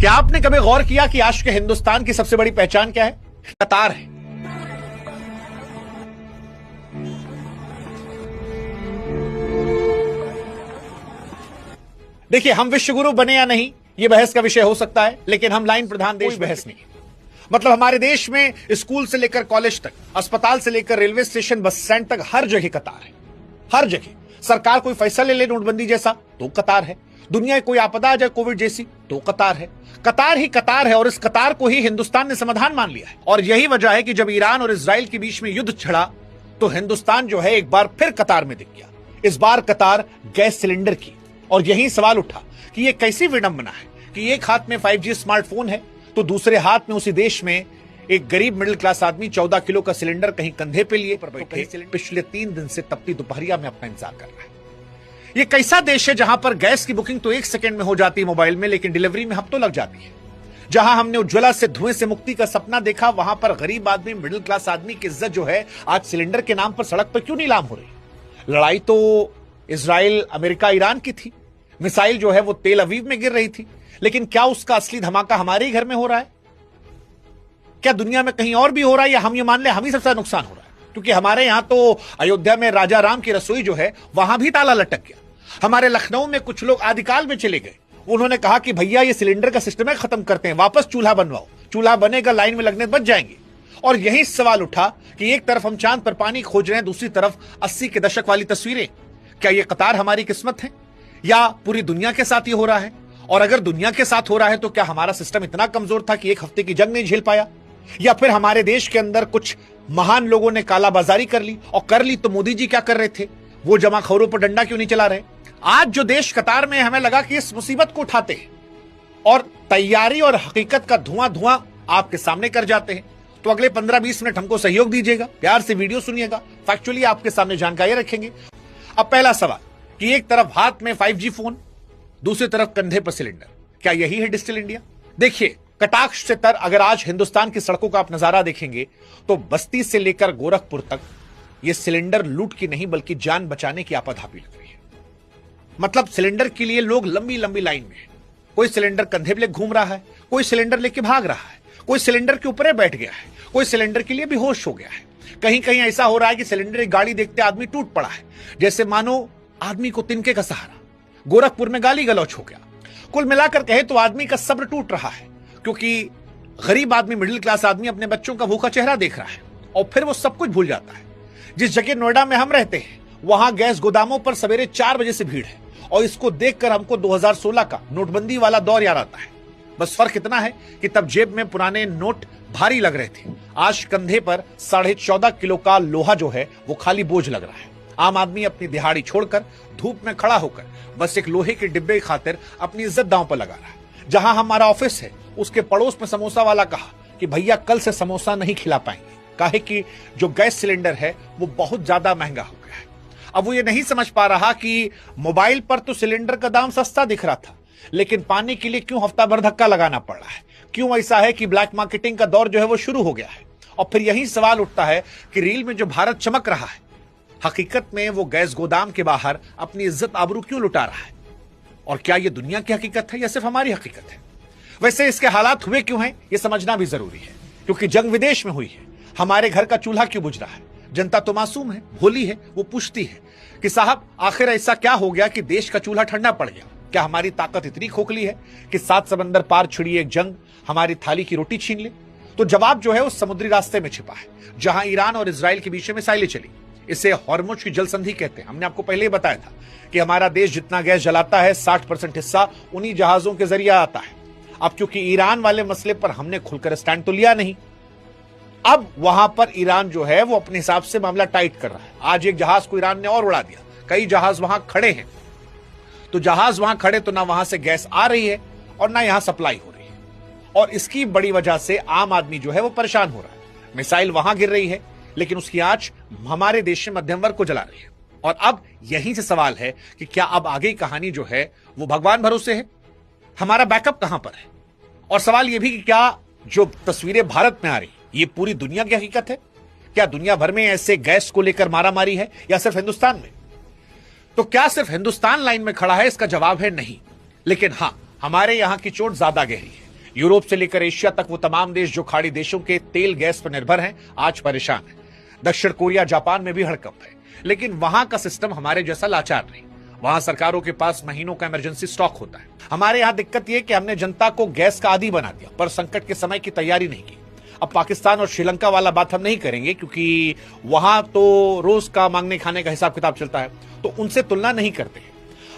क्या आपने कभी गौर किया कि आज के हिंदुस्तान की सबसे बड़ी पहचान क्या है? कतार है। देखिए, हम विश्वगुरु बने या नहीं यह बहस का विषय हो सकता है, लेकिन हम लाइन प्रधान देश बहस नहीं। मतलब हमारे देश में स्कूल से लेकर कॉलेज तक, अस्पताल से लेकर रेलवे स्टेशन, बस स्टैंड तक हर जगह कतार है। हर जगह सरकार कोई फैसला ले ले नोटबंदी जैसा तो कतार है, दुनिया कोई आपदा आ जाए कोविड जैसी तो कतार है। कतार ही कतार है और इस कतार को ही हिंदुस्तान ने समाधान मान लिया है। और यही वजह है कि जब ईरान और इजराइल के बीच में युद्ध छिड़ा तो हिंदुस्तान जो है एक बार फिर कतार में दिख गया। इस बार कतार गैस सिलेंडर की। और यही सवाल उठा कि यह कैसी विडंबना है कि एक हाथ में 5G स्मार्टफोन है तो दूसरे हाथ में उसी देश में एक गरीब मिडिल क्लास आदमी 14 किलो का सिलेंडर कहीं कंधे पे लिए पर बैठे पिछले 3 दिन से तपती दोपहरिया में अपना इंतजार कर रहा है। ये कैसा देश है जहां पर गैस की बुकिंग तो 1 सेकंड में हो जाती है मोबाइल में, लेकिन डिलीवरी में हफ्तों लग जाती है। जहां हमने उज्ज्वला से धुएं से मुक्ति का सपना देखा, वहां पर गरीब आदमी, मिडिल क्लास आदमी की इज्जत जो है आज सिलेंडर के नाम पर सड़क पर क्यों नीलाम हो रही? लड़ाई तो इजराइल, अमेरिका, ईरान की थी। मिसाइल जो है वो तेल अवीव में गिर रही थी, लेकिन क्या उसका असली धमाका हमारे ही घर में हो रहा है? क्या दुनिया में कहीं और भी हो रहा है, या हम ये मान ले हम ही सबसे नुकसान हो रहा है? क्योंकि हमारे यहां तो अयोध्या में राजा राम की रसोई जो है वहां भी ताला लटक गया। हमारे लखनऊ में कुछ लोग आदिकाल में चले गए, उन्होंने कहा कि भैया ये सिलेंडर का सिस्टम है, खत्म करते हैं, वापस चूल्हा बनवाओ, चूल्हा बनेगा, लाइन में लगने बच जाएंगे। और यही सवाल उठा कि एक तरफ हम चांद पर पानी खोज रहे हैं, दूसरी तरफ 80 के दशक वाली तस्वीरें। क्या ये कतार हमारी किस्मत है या पूरी दुनिया के साथ ये हो रहा है? और अगर दुनिया के साथ हो रहा है तो क्या हमारा सिस्टम इतना कमजोर था कि 1 हफ्ते की जंग नहीं झेल पाया? या फिर हमारे देश के अंदर कुछ महान लोगों ने कालाबाजारी कर ली, और कर ली तो मोदी जी क्या कर रहे थे? वो जमाखोरों पर डंडा क्यों नहीं चला रहे? आज जो देश कतार में, हमें लगा कि इस मुसीबत को उठाते हैं और तैयारी और हकीकत का धुआं धुआं आपके सामने कर जाते हैं। तो अगले 15-20 मिनट हमको सहयोग दीजिएगा, प्यार से वीडियो सुनिएगा, फैक्चुअली आपके सामने जानकारी रखेंगे। अब पहला सवाल कि एक तरफ हाथ में 5G फोन, दूसरी तरफ कंधे पर सिलेंडर, क्या यही है डिजिटल इंडिया? देखिए, कटाक्ष से तर अगर आज हिंदुस्तान की सड़कों का आप नजारा देखेंगे तो बस्ती से लेकर गोरखपुर तक यह सिलेंडर लूट की नहीं बल्कि जान बचाने की आपाधापी लग रही है। मतलब सिलेंडर के लिए लोग लंबी लंबी लाइन में है। कोई सिलेंडर कंधे पे घूम रहा है, कोई सिलेंडर लेके भाग रहा है, कोई सिलेंडर के ऊपर बैठ गया है, कोई सिलेंडर के लिए बेहोश हो गया है। कहीं कहीं ऐसा हो रहा है कि सिलेंडर एक गाड़ी देखते आदमी टूट पड़ा है, जैसे मानो आदमी को तिनके का सहारा। गोरखपुर में गाली गलौच हो गया। कुल मिलाकर कहे तो आदमी का सब्र टूट रहा है, क्योंकि गरीब आदमी, मिडिल क्लास आदमी अपने बच्चों का भूखा चेहरा देख रहा है और फिर वो सब कुछ भूल जाता है। जिस जगह नोएडा में हम रहते हैं वहां गैस गोदामों पर सवेरे 4 बजे से भीड़ है, और इसको देखकर हमको 2016 का नोटबंदी वाला दौर याद आता है। बस फर्क इतना है कि तब जेब में पुराने नोट भारी लग रहे थे, आज कंधे पर 14.5 किलो का लोहा जो है वो खाली बोझ लग रहा है। आम आदमी अपनी दिहाड़ी छोड़कर धूप में खड़ा होकर बस एक लोहे के डिब्बे की खातिर अपनी इज्जत दांव पर लगा रहा है। जहां हमारा ऑफिस है उसके पड़ोस में समोसा वाला कहा कि भैया कल से समोसा नहीं खिला पाएंगे, काहे कि जो गैस सिलेंडर है वो बहुत ज्यादा महंगा हो गया है। अब वो ये नहीं समझ पा रहा कि मोबाइल पर तो सिलेंडर का दाम सस्ता दिख रहा था, लेकिन पाने के लिए क्यों हफ्ता भर धक्का लगाना पड़ रहा है? क्यों ऐसा है कि ब्लैक मार्केटिंग का दौर जो है वो शुरू हो गया है? और फिर यही सवाल उठता है कि रील में जो भारत चमक रहा है, हकीकत में वो गैस गोदाम के बाहर अपनी इज्जत आबरू क्यों लुटा रहा है? और क्या ये दुनिया की हकीकत है या सिर्फ हमारी हकीकत है? वैसे इसके हालात हुए क्यों हैं ये समझना भी जरूरी है, क्योंकि जंग विदेश में हुई है। हमारे घर का चूल्हा क्यों बुझ रहा है? जनता तो मासूम है, भोली है, वो पूछती है कि साहब आखिर ऐसा क्या हो गया कि देश का चूल्हा ठंडा पड़ गया? क्या हमारी ताकत इतनी खोखली है कि 7 समंदर पार छिड़ी एक जंग हमारी थाली की रोटी छीन ले? तो जवाब जो है उस समुद्री रास्ते में छिपा है, जहां ईरान और इजराइल के बीच में मिसाइलें चली। इसे हॉर्मुज की जल संधि कहते हैं। हमने आपको पहले ही बताया था कि हमारा देश जितना गैस जलाता है 60% हिस्सा उन्हीं जहाजों के जरिए आता है। अब क्योंकि ईरान वाले मसले पर हमने खुलकर स्टैंड तो लिया नहीं, अब वहां पर ईरान जो है वो अपने हिसाब से मामला टाइट कर रहा है। आज एक जहाज को ईरान ने और उड़ा दिया, कई जहाज वहां खड़े हैं। तो जहाज वहां खड़े तो ना वहां से गैस आ रही है और ना यहां सप्लाई हो रही है, और इसकी बड़ी वजह से आम आदमी जो है वो परेशान हो रहा है। मिसाइल वहां गिर रही है लेकिन उसकी आंच हमारे देश में मध्यम वर्ग को जला रही है। और अब यहीं से सवाल है कि क्या अब आगे कहानी जो है वो भगवान भरोसे है? हमारा बैकअप कहां पर है? और सवाल यह भी कि क्या जो तस्वीरें भारत में आ रही ये पूरी दुनिया की हकीकत है? क्या दुनिया भर में ऐसे गैस को लेकर मारामारी है या सिर्फ हिंदुस्तान में? तो क्या सिर्फ हिंदुस्तान लाइन में खड़ा है? इसका जवाब है नहीं। लेकिन हां, हमारे यहां की चोट ज्यादा गहरी है, यूरोप से लेकर एशिया तक वो तमाम देश जो खाड़ी देशों के तेल गैस पर निर्भर हैं, आज परेशान हैं। दक्षिण कोरिया, जापान में भी हड़कंप है, लेकिन वहां का सिस्टम हमारे जैसा लाचार नहीं। वहां सरकारों के पास महीनों का इमरजेंसी स्टॉक होता है। हमारे यहां दिक्कत यह कि हमने जनता को गैस का आदी बना दिया, पर संकट के समय की तैयारी नहीं की। अब पाकिस्तान और श्रीलंका वाला बात हम नहीं करेंगे, क्योंकि वहां तो रोज का मांगने खाने का हिसाब किताब चलता है, तो उनसे तुलना नहीं करते।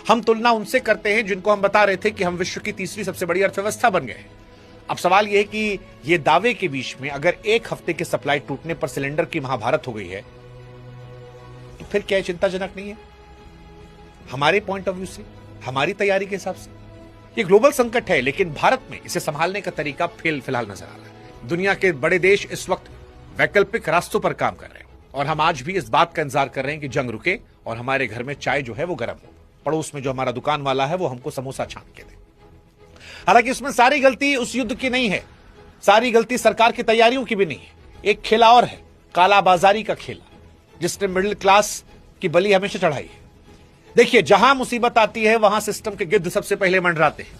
हम तुलना उनसे करते हैं जिनको हम बता रहे थे कि हम विश्व की तीसरी सबसे बड़ी अर्थव्यवस्था बन गए। अब सवाल यह है कि ये दावे के बीच में अगर एक हफ्ते की सप्लाई टूटने पर सिलेंडर की महाभारत हो गई है, तो फिर क्या चिंताजनक नहीं है? हमारे पॉइंट ऑफ व्यू से, हमारी तैयारी के हिसाब से ये ग्लोबल संकट है, लेकिन भारत में इसे संभालने का तरीका फिलहाल नजर आ रहा है। दुनिया के बड़े देश इस वक्त वैकल्पिक रास्तों पर काम कर रहे हैं, और हम आज भी इस बात का इंतजार कर रहे हैं कि जंग रुके और हमारे घर में चाय जो है वो गर्म हो, पड़ोस में जो हमारा दुकान वाला है वो हमको समोसा छान के दे। हालांकि उसमें सारी गलती उस युद्ध की नहीं है, सारी गलती सरकार की तैयारियों की भी नहीं है। एक खेला और है, कालाबाजारी का खेला, जिसने मिडिल क्लास की बलि हमेशा चढ़ाई है। देखिए, जहां मुसीबत आती है वहां सिस्टम के गिद्ध सबसे पहले मंडराते हैं।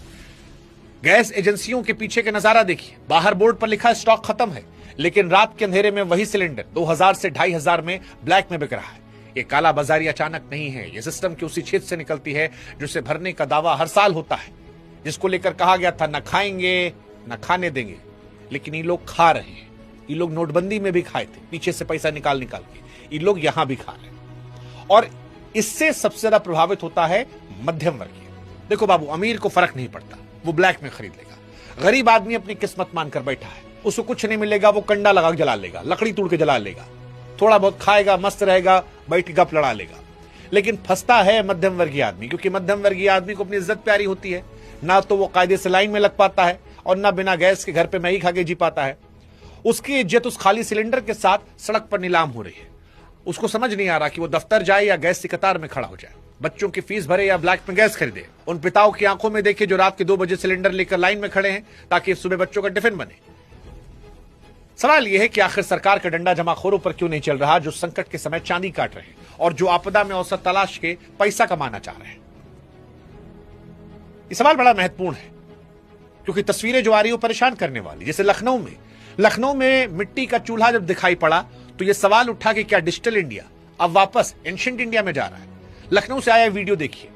गैस एजेंसियों के पीछे का नजारा देखिए, बाहर बोर्ड पर लिखा स्टॉक खत्म है, लेकिन रात के अंधेरे में वही सिलेंडर 2000 से 2500 में ब्लैक में बिक रहा है। ये कालाबाजारी अचानक नहीं है, ये सिस्टम के उसी छेद से निकलती है जिसे भरने का दावा हर साल होता है, जिसको लेकर कहा गया था न खाएंगे न खाने देंगे, लेकिन ये लोग खा रहे हैं। ये लोग नोटबंदी में भी खाए थे, पीछे से पैसा निकाल के। ये लोग यहां भी खा रहे हैं, और इससे सबसे ज्यादा प्रभावित होता है मध्यम वर्गीय। देखो बाबू, अमीर को फर्क नहीं पड़ता, वो ब्लैक में खरीद लेगा। गरीब आदमी अपनी किस्मत मानकर बैठा है, उसको कुछ नहीं मिलेगा, वो कंडा लगा के जला लेगा, लकड़ी तोड़ के जला लेगा, थोड़ा बहुत खाएगा, मस्त रहेगा, बैठ के गप लड़ा लेगा। लेकिन फंसता है मध्यम वर्गीय आदमी, क्योंकि मध्यम वर्गीय आदमी को अपनी इज्जत प्यारी होती है। ना तो वो कायदे से लाइन में लग पाता है, और ना बिना गैस के घर पे मैगी खा के जी पाता है। उसकी इज्जत उस खाली सिलेंडर के साथ सड़क पर नीलाम हो रही है। उसको समझ नहीं आ रहा कि वो दफ्तर जाए या गैस की कतार में खड़ा हो जाए, बच्चों की फीस भरे या ब्लैक में गैस खरीदे। उन पिताओं की आंखों में देखे जो रात के 2 बजे सिलेंडर लेकर लाइन में खड़े हैं ताकि सुबह बच्चों का टिफिन बने। सवाल यह है कि आखिर सरकार का डंडा जमाखोरों पर क्यों नहीं चल रहा, जो संकट के समय चांदी काट रहे हैं और जो आपदा में अवसर तलाश के पैसा कमाना चाह रहे हैं। यह सवाल बड़ा महत्वपूर्ण है, क्योंकि तस्वीरें जो आ रही हो परेशान करने वाली। जैसे लखनऊ में मिट्टी का चूल्हा जब दिखाई पड़ा तो यह सवाल उठा कि क्या डिजिटल इंडिया अब वापस एंशिएंट इंडिया में जा रहा है। लखनऊ से आया वीडियो देखिए,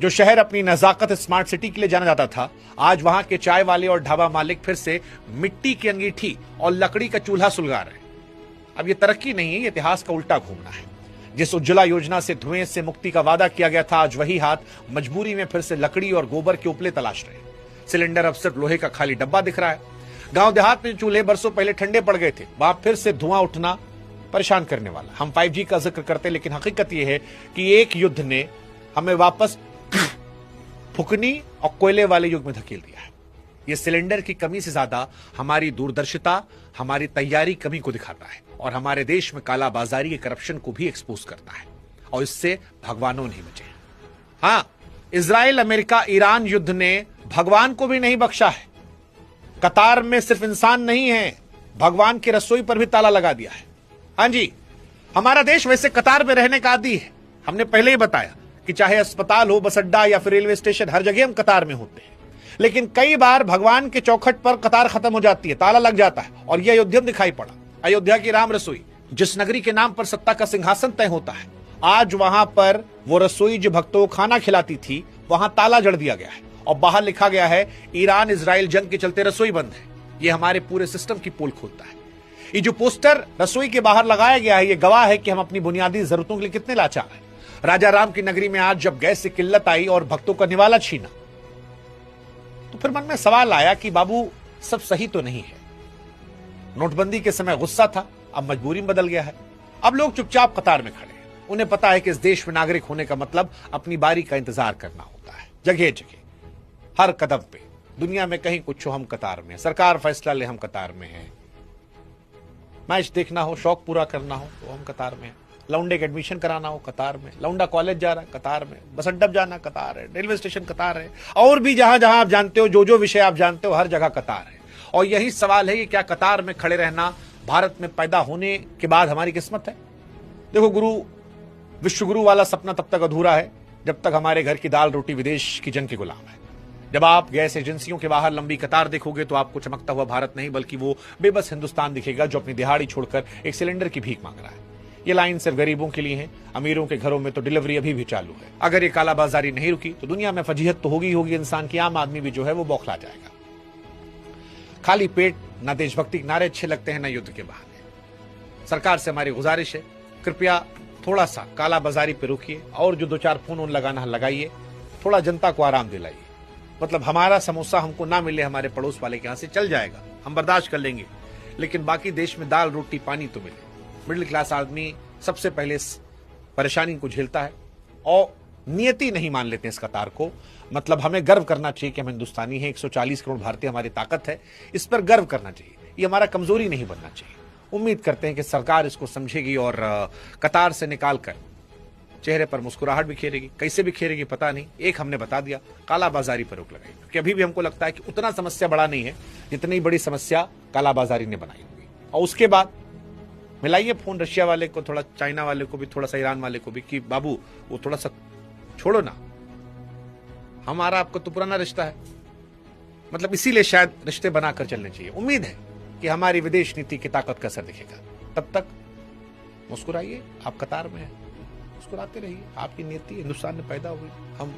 जो शहर अपनी नजाकत स्मार्ट सिटी के लिए जाना जाता था, आज वहां के चाय वाले और ढाबा मालिक फिर से मिट्टी की अंगीठी और लकड़ी का चूल्हा सुलगा रहे हैं। अब यह तरक्की नहीं है, यह इतिहास का उल्टा घूमना है। जिस उज्ज्वला योजना से धुएं से मुक्ति का वादा किया गया था, आज वही हाथ मजबूरी में फिर से लकड़ी और गोबर के उपले तलाश रहे हैं। सिलेंडर अब सिर्फ लोहे का खाली डब्बा दिख रहा है। गांव देहात में चूल्हे बरसों पहले ठंडे पड़ गए थे, वहां फिर से धुआं उठना परेशान करने वाला। हम 5G का जिक्र करते, लेकिन हकीकत यह है कि एक युद्ध ने हमें वापस फुकनी और कोयले वाले युग में धकेल दिया है। यह सिलेंडर की कमी से ज्यादा हमारी दूरदर्शिता, हमारी तैयारी कमी को दिखाता है, और हमारे देश में कालाबाजारी के करप्शन को भी एक्सपोज करता है, और इससे भगवानों नहीं बचे। हां, इजराइल, अमेरिका, ईरान युद्ध ने भगवान को भी नहीं बख्शा है। कतार में सिर्फ इंसान नहीं है, भगवान की रसोई पर भी ताला लगा दिया है। हां जी, हमारा देश वैसे कतार में रहने का आदी है। हमने पहले ही बताया कि चाहे अस्पताल हो, बस अड्डा या फिर रेलवे स्टेशन, हर जगह हम कतार में होते हैं। लेकिन कई बार भगवान के चौखट पर कतार खत्म हो जाती है, ताला लग जाता है, और यह अयोध्या में दिखाई पड़ा। अयोध्या की राम रसोई, जिस नगरी के नाम पर सत्ता का सिंहासन तय होता है, आज वहां पर वो रसोई जो भक्तों को खाना खिलाती थी, वहां ताला जड़ दिया गया है, और बाहर लिखा गया है ईरान इजराइल जंग के चलते रसोई बंद है। यह हमारे पूरे सिस्टम की पोल खोलता है। ये जो पोस्टर रसोई के बाहर लगाया गया है, यह गवाह है कि हम अपनी बुनियादी जरूरतों के लिए कितने लाचार हैं। राजा राम की नगरी में आज जब गैस से किल्लत आई और भक्तों का निवाला छीना, तो फिर मन में सवाल आया कि बाबू, सब सही तो नहीं है। नोटबंदी के समय गुस्सा था, अब मजबूरी में बदल गया है। अब लोग चुपचाप कतार में खड़े हैं। उन्हें पता है कि इस देश में नागरिक होने का मतलब अपनी बारी का इंतजार करना होता है। जगह जगह, हर कदम पे, दुनिया में कहीं कुछ हो हम कतार में, सरकार फैसला ले हम कतार में हैं, मैच देखना हो, शौक पूरा करना हो तो हम कतार में हैं, लौंडे के एडमिशन कराना हो कतार में, लौंडा कॉलेज जा रहा है कतार में, बस अड्डा जाना कतार है, रेलवे स्टेशन कतार है, और भी जहां जहां आप जानते हो, जो विषय आप जानते हो, हर जगह कतार है। और यही सवाल है कि क्या कतार में खड़े रहना भारत में पैदा होने के बाद हमारी किस्मत है? देखो, विश्व गुरु वाला सपना तब तक अधूरा है जब तक हमारे घर की दाल रोटी विदेश की जंग के गुलाम है। जब आप गैस एजेंसियों के बाहर लंबी कतार देखोगे तो आपको चमकता हुआ भारत नहीं बल्कि वो बेबस हिंदुस्तान दिखेगा जो अपनी दिहाड़ी छोड़कर एक सिलेंडर की भीख मांग रहा है। ये लाइन सिर्फ गरीबों के लिए है, अमीरों के घरों में तो डिलीवरी अभी भी चालू है। अगर ये कालाबाजारी नहीं रुकी तो दुनिया में फजीहत तो होगी होगी इंसान की, आम आदमी भी जो है वो बौखला जाएगा। खाली पेट ना देशभक्ति के नारे अच्छे लगते हैं ना युद्ध के बहाने। सरकार से हमारी गुजारिश है, कृपया थोड़ा सा कालाबाजारी पे रुकिए और जो 2-4 फोन ऑन लगाना लगाइए, थोड़ा जनता को आराम दिलाइए। मतलब हमारा समोसा हमको ना मिले हमारे पड़ोस वाले के यहां से चल जाएगा, हम बर्दाश्त कर लेंगे, लेकिन बाकी देश में दाल रोटी पानी तो मिले। मिडिल क्लास आदमी सबसे पहले इस परेशानी को झेलता है और नियति नहीं मान लेते इस कतार को। मतलब हमें गर्व करना चाहिए कि हम हिंदुस्तानी हैं, 140 करोड़ भारतीय हमारी ताकत है, इस पर गर्व करना चाहिए, ये हमारा कमजोरी नहीं बनना चाहिए। उम्मीद करते हैं कि सरकार इसको समझेगी और कतार से निकालकर चेहरे पर मुस्कुराहट बिखेरेगी। कैसे बिखेरेगी पता नहीं, एक हमने बता दिया, कालाबाजारी पर रोक लगाई, क्योंकि अभी भी हमको लगता है कि उतना समस्या बड़ा नहीं है जितनी बड़ी समस्या कालाबाजारी ने बनाई होगी। और उसके बाद मिलाइए फोन रशिया वाले को, थोड़ा चाइना वाले को भी, थोड़ा सा ईरान वाले को भी, कि बाबू वो थोड़ा सा छोड़ो ना, हमारा आपका तो पुराना रिश्ता है। मतलब इसीलिए शायद रिश्ते बनाकर चलने चाहिए। उम्मीद है कि हमारी विदेश नीति की ताकत का असर दिखेगा। तब तक मुस्कुराइए, आप कतार में हैं, मुस्कुराते रहिए, आपकी नीति हिंदुस्तान में पैदा हुई, हम